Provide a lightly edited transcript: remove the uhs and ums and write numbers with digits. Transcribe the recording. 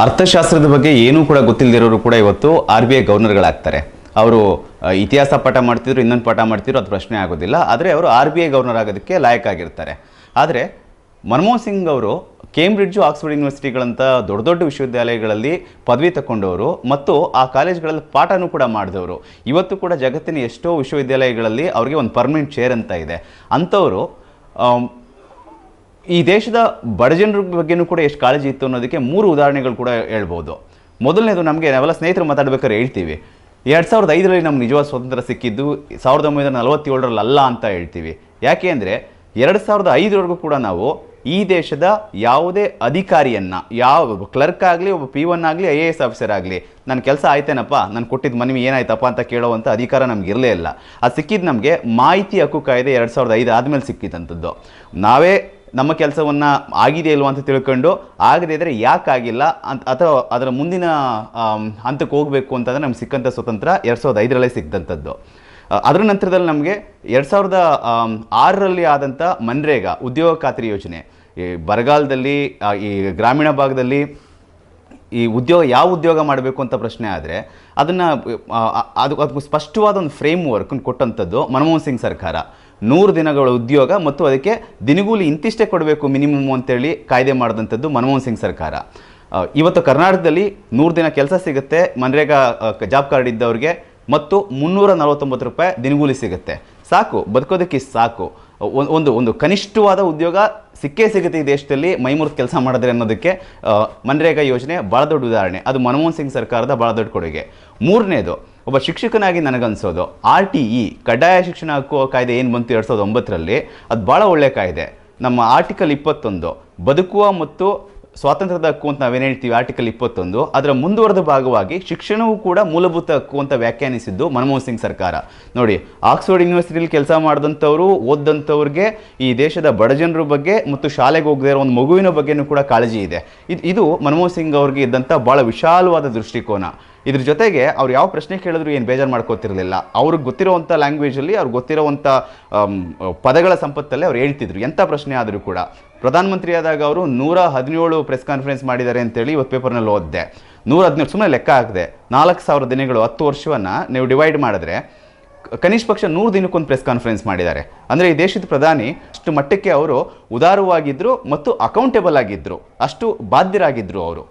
ಅರ್ಥಶಾಸ್ತ್ರದ ಬಗ್ಗೆ ಏನೂ ಕೂಡ ಗೊತ್ತಿಲ್ಲದಿರೋರು ಕೂಡ ಇವತ್ತು RBI ಗವರ್ನರ್ಗಳಾಗ್ತಾರೆ. ಅವರು ಇತಿಹಾಸ ಪಾಠ ಮಾಡ್ತಿದ್ರು, ಇನ್ನೊಂದು ಪಾಠ ಮಾಡ್ತಿದ್ರು, ಅದು ಪ್ರಶ್ನೆ ಆಗೋದಿಲ್ಲ. ಆದರೆ ಅವರು RBI ಗವರ್ನರ್ ಆಗೋದಕ್ಕೆ ಲಾಯಕಾಗಿರ್ತಾರೆ. ಆದರೆ ಮನಮೋಹನ್ ಸಿಂಗ್ ಅವರು ಕೇಂಬ್ರಿಡ್ಜು, ಆಕ್ಸ್ಫರ್ಡ್ ಯೂನಿವರ್ಸಿಟಿಗಳಂಥ ದೊಡ್ಡ ದೊಡ್ಡ ವಿಶ್ವವಿದ್ಯಾಲಯಗಳಲ್ಲಿ ಪದವಿ ತಗೊಂಡವರು ಮತ್ತು ಆ ಕಾಲೇಜ್ಗಳಲ್ಲಿ ಪಾಠನೂ ಕೂಡ ಮಾಡಿದವರು. ಇವತ್ತು ಕೂಡ ಜಗತ್ತಿನ ಎಷ್ಟೋ ವಿಶ್ವವಿದ್ಯಾಲಯಗಳಲ್ಲಿ ಅವರಿಗೆ ಒಂದು ಪರ್ಮನೆಂಟ್ ಚೇರ್ ಅಂತ ಇದೆ. ಅಂಥವರು ಈ ದೇಶದ ಬಡಜನರ ಬಗ್ಗೆನೂ ಕೂಡ ಎಷ್ಟು ಕಾಳಜಿ ಇತ್ತು ಅನ್ನೋದಕ್ಕೆ 3 ಉದಾಹರಣೆಗಳು ಕೂಡ ಹೇಳ್ಬೋದು. ಮೊದಲನೇದು, ನಾವೆಲ್ಲ ಸ್ನೇಹಿತರು ಮಾತಾಡ್ಬೇಕಾದ್ರೆ ಹೇಳ್ತೀವಿ 2005ರಲ್ಲಿ ನಮ್ಗೆ ನಿಜವಾದ ಸ್ವಾತಂತ್ರ್ಯ ಸಿಕ್ಕಿದ್ದು 1947ರಲ್ಲಿ ಅಲ್ಲ ಅಂತ ಹೇಳ್ತೀವಿ. ಯಾಕೆ ಅಂದರೆ 2005ವರೆಗೂ ಕೂಡ ನಾವು ಈ ದೇಶದ ಯಾವುದೇ ಅಧಿಕಾರಿಯನ್ನು, ಯಾವ ಕ್ಲರ್ಕ್ ಆಗಲಿ, ಒಬ್ಬ P1 ಆಗಲಿ, IAS ಆಫೀಸರ್ ಆಗಲಿ, ನನ್ನ ಕೆಲಸ ಆಯ್ತೇನಪ್ಪ, ನಾನು ಕೊಟ್ಟಿದ್ದು ಮನವಿ ಏನಾಯ್ತಪ್ಪ ಅಂತ ಕೇಳೋವಂಥ ಅಧಿಕಾರ ನಮ್ಗೆ ಇರಲೇ ಇಲ್ಲ. ಅದು ಸಿಕ್ಕಿದ್ದು ನಮಗೆ ಮಾಹಿತಿ ಹಕ್ಕು ಕಾಯ್ದೆ 2005 ಆದಮೇಲೆ ಸಿಕ್ಕಿದ್ದಂಥದ್ದು. ನಾವೇ ನಮ್ಮ ಕೆಲಸವನ್ನು ಆಗಿದೆ ಇಲ್ವ ಅಂತ ತಿಳ್ಕೊಂಡು ಆಗದೇ ಇದ್ದರೆ ಯಾಕಾಗಿಲ್ಲ ಅಂತ, ಅಥವಾ ಅದರ ಮುಂದಿನ ಹಂತಕ್ಕೆ ಹೋಗಬೇಕು ಅಂತಂದರೆ ನಮ್ಗೆ ಸಿಕ್ಕಂಥ ಸ್ವತಂತ್ರ 2005ರಲ್ಲೇ ಸಿಕ್ಕಿದಂಥದ್ದು. ಅದರ ನಂತರದಲ್ಲಿ ನಮಗೆ 2006ರಲ್ಲಿ ಆದಂಥ ಮನ್ರೇಗಾ ಉದ್ಯೋಗ ಖಾತ್ರಿ ಯೋಜನೆ, ಈ ಬರಗಾಲದಲ್ಲಿ ಈ ಗ್ರಾಮೀಣ ಭಾಗದಲ್ಲಿ ಈ ಯಾವ ಉದ್ಯೋಗ ಮಾಡಬೇಕು ಅಂತ ಪ್ರಶ್ನೆ ಆದರೆ ಅದಕ್ಕೆ ಸ್ಪಷ್ಟವಾದ ಒಂದು ಫ್ರೇಮ್ ವರ್ಕನ್ನು ಕೊಟ್ಟಂಥದ್ದು ಮನಮೋಹನ್ ಸಿಂಗ್ ಸರ್ಕಾರ. 100 ದಿನಗಳ ಉದ್ಯೋಗ ಮತ್ತು ಅದಕ್ಕೆ ದಿನಗೂಲಿ ಇಂತಿಷ್ಟೇ ಕೊಡಬೇಕು ಮಿನಿಮಮ್ ಅಂತೇಳಿ ಕಾಯ್ದೆ ಮಾಡಿದಂಥದ್ದು ಮನಮೋಹನ್ ಸಿಂಗ್ ಸರ್ಕಾರ. ಇವತ್ತು ಕರ್ನಾಟಕದಲ್ಲಿ 100 ದಿನ ಕೆಲಸ ಸಿಗುತ್ತೆ ಮನ್ರೇಗಾ ಜಾಬ್ ಕಾರ್ಡ್ ಇದ್ದವ್ರಿಗೆ, ಮತ್ತು 349 ರೂಪಾಯಿ ದಿನಗೂಲಿ ಸಿಗುತ್ತೆ. ಸಾಕು, ಬದುಕೋದಕ್ಕೆ ಸಾಕು. ಒಂದು ಕನಿಷ್ಠವಾದ ಉದ್ಯೋಗ ಸಿಕ್ಕೇ ಸಿಗುತ್ತೆ ಈ ದೇಶದಲ್ಲಿ ಮೈಮೂರ್ತು ಕೆಲಸ ಮಾಡಿದ್ರೆ ಅನ್ನೋದಕ್ಕೆ ಮನ್ರೇಗಾ ಯೋಜನೆ ಭಾಳ ದೊಡ್ಡ ಉದಾಹರಣೆ. ಅದು ಮನಮೋಹನ್ ಸಿಂಗ್ ಸರ್ಕಾರದ ಭಾಳ ದೊಡ್ಡ ಕೊಡುಗೆ. 3ನೇದು, ಒಬ್ಬ ಶಿಕ್ಷಕನಾಗಿ ನನಗನ್ಸೋದು RTE ಕಡ್ಡಾಯ ಶಿಕ್ಷಣ ಹಕ್ಕು ಕಾಯ್ದೆ ಏನು ಬಂತು 2009ರಲ್ಲಿ, ಅದು ಭಾಳ ಒಳ್ಳೆಯ ಕಾಯ್ದೆ. ನಮ್ಮ ಆರ್ಟಿಕಲ್ 21 ಬದುಕುವ ಮತ್ತು ಸ್ವಾತಂತ್ರ್ಯದ ಹಕ್ಕು ಅಂತ ನಾವೇನು ಹೇಳ್ತೀವಿ, ಆರ್ಟಿಕಲ್ 21, ಅದರ ಮುಂದುವರೆದ ಭಾಗವಾಗಿ ಶಿಕ್ಷಣವೂ ಕೂಡ ಮೂಲಭೂತ ಹಕ್ಕು ಅಂತ ವ್ಯಾಖ್ಯಾನಿಸಿದ್ದು ಮನಮೋಹನ್ ಸಿಂಗ್ ಸರ್ಕಾರ. ನೋಡಿ, ಆಕ್ಸ್ಫರ್ಡ್ ಯೂನಿವರ್ಸಿಟಿಯಲ್ಲಿ ಕೆಲಸ ಮಾಡಿದಂಥವ್ರು, ಓದಂಥವ್ರಿಗೆ ಈ ದೇಶದ ಬಡಜನರ ಬಗ್ಗೆ ಮತ್ತು ಶಾಲೆಗೆ ಹೋಗದೇ ಇರೋ ಒಂದು ಮಗುವಿನ ಬಗ್ಗೆನೂ ಕೂಡ ಕಾಳಜಿ ಇದೆ. ಇದು ಮನಮೋಹನ್ ಸಿಂಗ್ ಅವ್ರಿಗೆ ಇದ್ದಂಥ ಭಾಳ ವಿಶಾಲವಾದ ದೃಷ್ಟಿಕೋನ. ಇದ್ರ ಜೊತೆಗೆ ಅವ್ರು ಯಾವ ಪ್ರಶ್ನೆ ಕೇಳಿದ್ರು ಏನು ಬೇಜಾರು ಮಾಡ್ಕೋತಿರಲಿಲ್ಲ. ಅವ್ರಿಗೆ ಗೊತ್ತಿರೋವಂಥ ಲ್ಯಾಂಗ್ವೇಜಲ್ಲಿ, ಅವ್ರಿಗೆ ಗೊತ್ತಿರೋವಂಥ ಪದಗಳ ಸಂಪತ್ತಲ್ಲೇ ಅವ್ರು ಹೇಳ್ತಿದ್ರು ಎಂಥ ಪ್ರಶ್ನೆ ಆದರೂ ಕೂಡ. ಪ್ರಧಾನಮಂತ್ರಿ ಆದಾಗ ಅವರು 117 ಪ್ರೆಸ್ ಕಾನ್ಫರೆನ್ಸ್ ಮಾಡಿದ್ದಾರೆ ಅಂತೇಳಿ ಇವತ್ತು ಪೇಪರ್ನಲ್ಲಿ ಓದಿದೆ. 117 ಸುಮ್ಮನೆ ಲೆಕ್ಕ ಹಾಕಿದೆ. 4000 ದಿನಗಳು, 10 ವರ್ಷವನ್ನು ನೀವು ಡಿವೈಡ್ ಮಾಡಿದ್ರೆ ಕನಿಷ್ಠ ಪಕ್ಷ 100 ದಿನಕ್ಕೊಂದು ಪ್ರೆಸ್ ಕಾನ್ಫರೆನ್ಸ್ ಮಾಡಿದ್ದಾರೆ. ಅಂದರೆ ಈ ದೇಶದ ಪ್ರಧಾನಿ ಅಷ್ಟು ಮಟ್ಟಕ್ಕೆ ಅವರು ಉದಾರವಾಗಿದ್ದರು ಮತ್ತು ಅಕೌಂಟೇಬಲ್ ಆಗಿದ್ದರು, ಅಷ್ಟು ಬಾಧ್ಯರಾಗಿದ್ದರು ಅವರು.